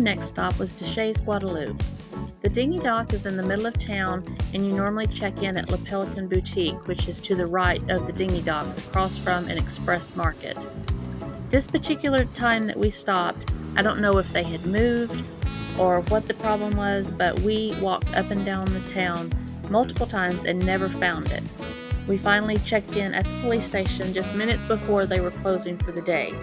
next stop was Deshays, Guadeloupe. The dinghy dock is in the middle of town, and you normally check in at Le Pelican Boutique, which is to the right of the dinghy dock across from an express market. This particular time that we stopped, I don't know if they had moved or what the problem was, but we walked up and down the town multiple times and never found it. We finally checked in at the police station just minutes before they were closing for the day.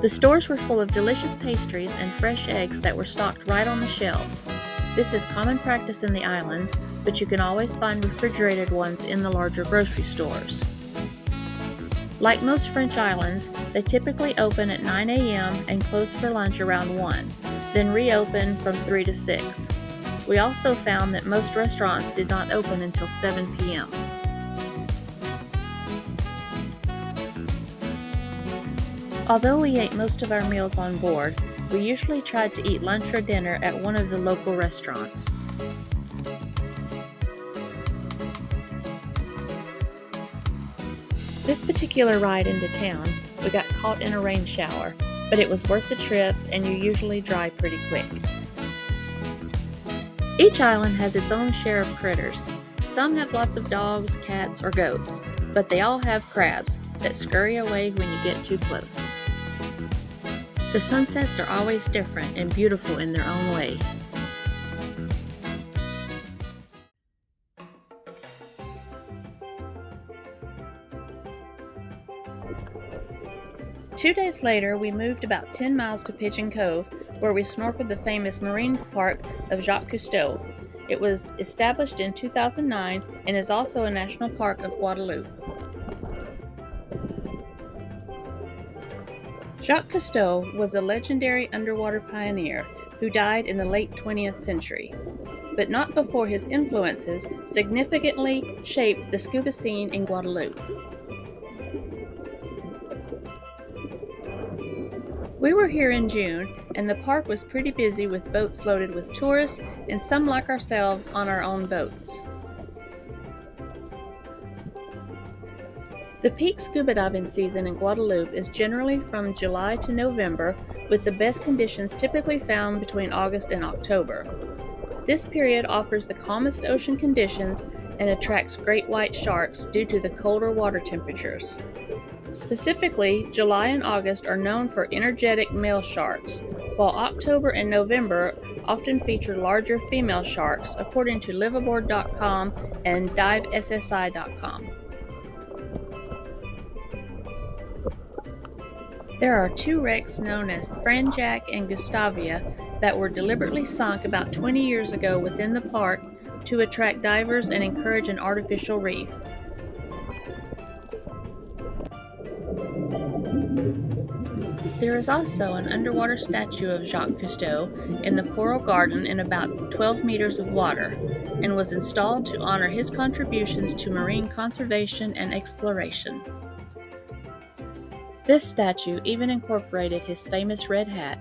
The stores were full of delicious pastries and fresh eggs that were stocked right on the shelves. This is common practice in the islands, but you can always find refrigerated ones in the larger grocery stores. Like most French islands, they typically open at 9 a.m. and close for lunch around 1, then reopen from 3 to 6. We also found that most restaurants did not open until 7 p.m. Although we ate most of our meals on board, we usually tried to eat lunch or dinner at one of the local restaurants. This particular ride into town, we got caught in a rain shower, but it was worth the trip and you usually dry pretty quick. Each island has its own share of critters. Some have lots of dogs, cats, or goats, but they all have crabs that scurry away when you get too close. The sunsets are always different and beautiful in their own way. Two days later, we moved about 10 miles to Pigeon Cove, where we snorkeled the famous marine park of Jacques Cousteau. It was established in 2009 and is also a national park of Guadeloupe. Jacques Cousteau was a legendary underwater pioneer who died in the late 20th century, but not before his influences significantly shaped the scuba scene in Guadeloupe. We were here in June, and the park was pretty busy with boats loaded with tourists and some like ourselves on our own boats. The peak scuba diving season in Guadeloupe is generally from July to November, with the best conditions typically found between August and October. This period offers the calmest ocean conditions and attracts great white sharks due to the colder water temperatures. Specifically, July and August are known for energetic male sharks, while October and November often feature larger female sharks, according to liveaboard.com and divessi.com. There are two wrecks known as Franjac and Gustavia that were deliberately sunk about 20 years ago within the park to attract divers and encourage an artificial reef. There is also an underwater statue of Jacques Cousteau in the Coral Garden in about 12 meters of water, and was installed to honor his contributions to marine conservation and exploration. This statue even incorporated his famous red hat.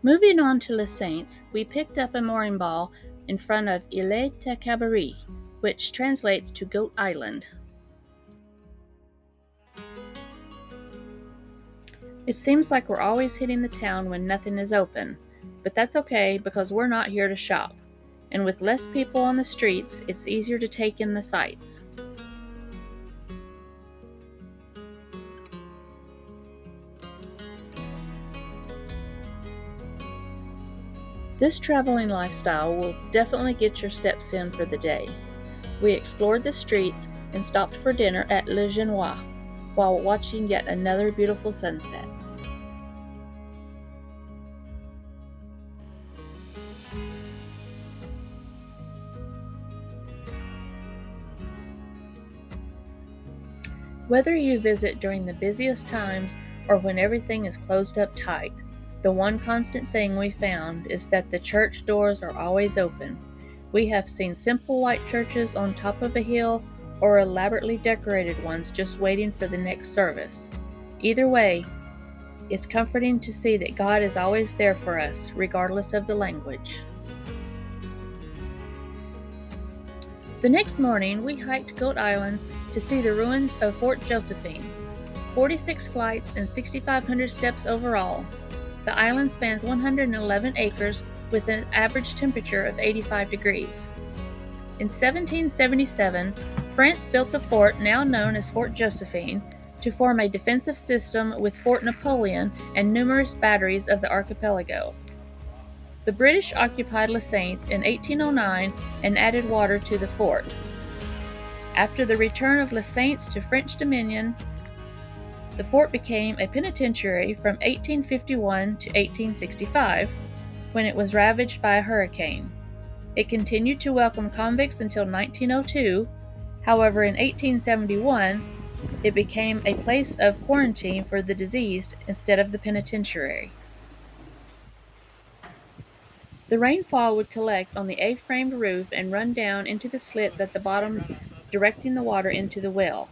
Moving on to Les Saints, we picked up a mooring ball in front of Île de Cabaret, which translates to Goat Island. It seems like we're always hitting the town when nothing is open, but that's okay because we're not here to shop, and with less people on the streets, it's easier to take in the sights. This traveling lifestyle will definitely get your steps in for the day. We explored the streets, and stopped for dinner at Le Genois while watching yet another beautiful sunset. Whether you visit during the busiest times or when everything is closed up tight, the one constant thing we found is that the church doors are always open. We have seen simple white churches on top of a hill or elaborately decorated ones just waiting for the next service. Either way, it's comforting to see that God is always there for us, regardless of the language. The next morning, we hiked Goat Island to see the ruins of Fort Josephine. 46 flights and 6,500 steps overall. The island spans 111 acres with an average temperature of 85 degrees. In 1777, France built the fort now known as Fort Josephine to form a defensive system with Fort Napoleon and numerous batteries of the archipelago. The British occupied Les Saintes in 1809 and added water to the fort. After the return of Les Saintes to French dominion, the fort became a penitentiary from 1851 to 1865, when it was ravaged by a hurricane. It continued to welcome convicts until 1902. However, in 1871, it became a place of quarantine for the diseased instead of the penitentiary. The rainfall would collect on the A-framed roof and run down into the slits at the bottom, directing the water into the well.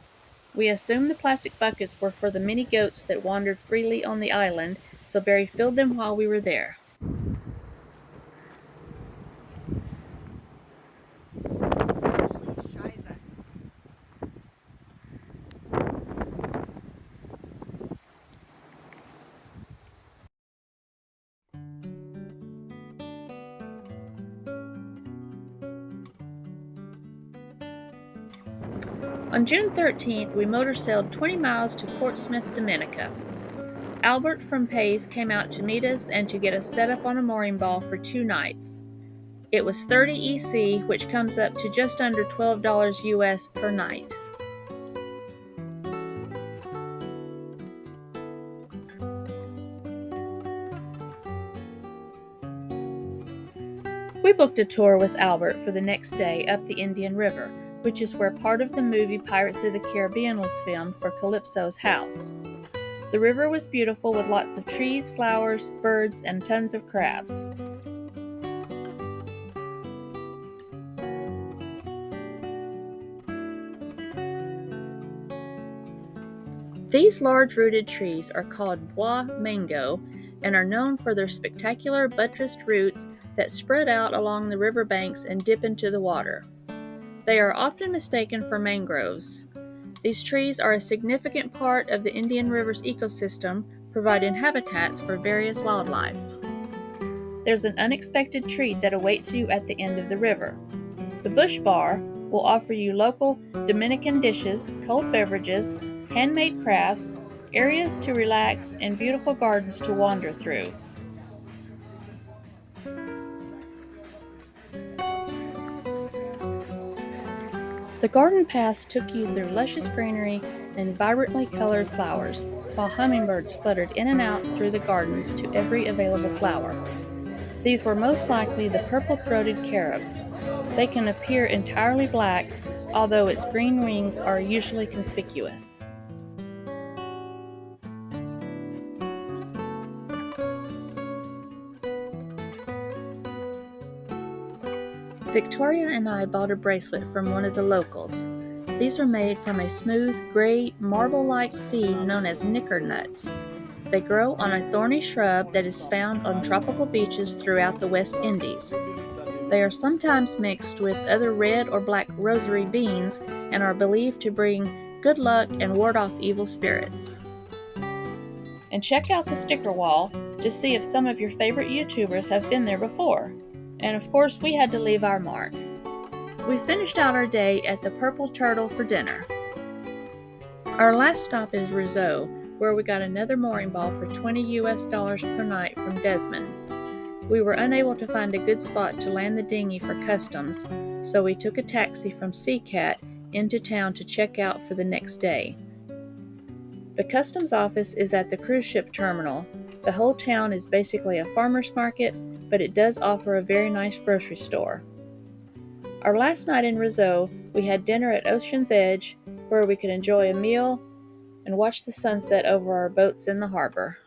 We assumed the plastic buckets were for the many goats that wandered freely on the island, so Barry filled them while we were there. On June 13th, we motorsailed 20 miles to Portsmouth, Dominica. Albert from Pays came out to meet us and to get us set up on a mooring ball for 2 nights. It was 30 EC, which comes up to just under $12 US per night. We booked a tour with Albert for the next day up the Indian River, which is where part of the movie Pirates of the Caribbean was filmed for Calypso's house. The river was beautiful with lots of trees, flowers, birds, and tons of crabs. These large-rooted trees are called bois mango and are known for their spectacular buttressed roots that spread out along the riverbanks and dip into the water. They are often mistaken for mangroves. These trees are a significant part of the Indian River's ecosystem, providing habitats for various wildlife. There's an unexpected treat that awaits you at the end of the river. The Bush Bar will offer you local Dominican dishes, cold beverages, handmade crafts, areas to relax, and beautiful gardens to wander through. The garden paths took you through luscious greenery and vibrantly colored flowers, while hummingbirds fluttered in and out through the gardens to every available flower. These were most likely the purple-throated carob. They can appear entirely black, although its green wings are usually conspicuous. Victoria and I bought a bracelet from one of the locals. These are made from a smooth, gray, marble-like seed known as nickernuts. They grow on a thorny shrub that is found on tropical beaches throughout the West Indies. They are sometimes mixed with other red or black rosary beans and are believed to bring good luck and ward off evil spirits. And check out the sticker wall to see if some of your favorite YouTubers have been there before. And of course, we had to leave our mark. We finished out our day at the Purple Turtle for dinner. Our last stop is Roseau, where we got another mooring ball for $20 US per night from Desmond. We were unable to find a good spot to land the dinghy for customs, so we took a taxi from Sea Cat into town to check out for the next day. The customs office is at the cruise ship terminal. The whole town is basically a farmer's market, but it does offer a very nice grocery store. Our last night in Roseau, we had dinner at Ocean's Edge, where we could enjoy a meal and watch the sunset over our boats in the harbor.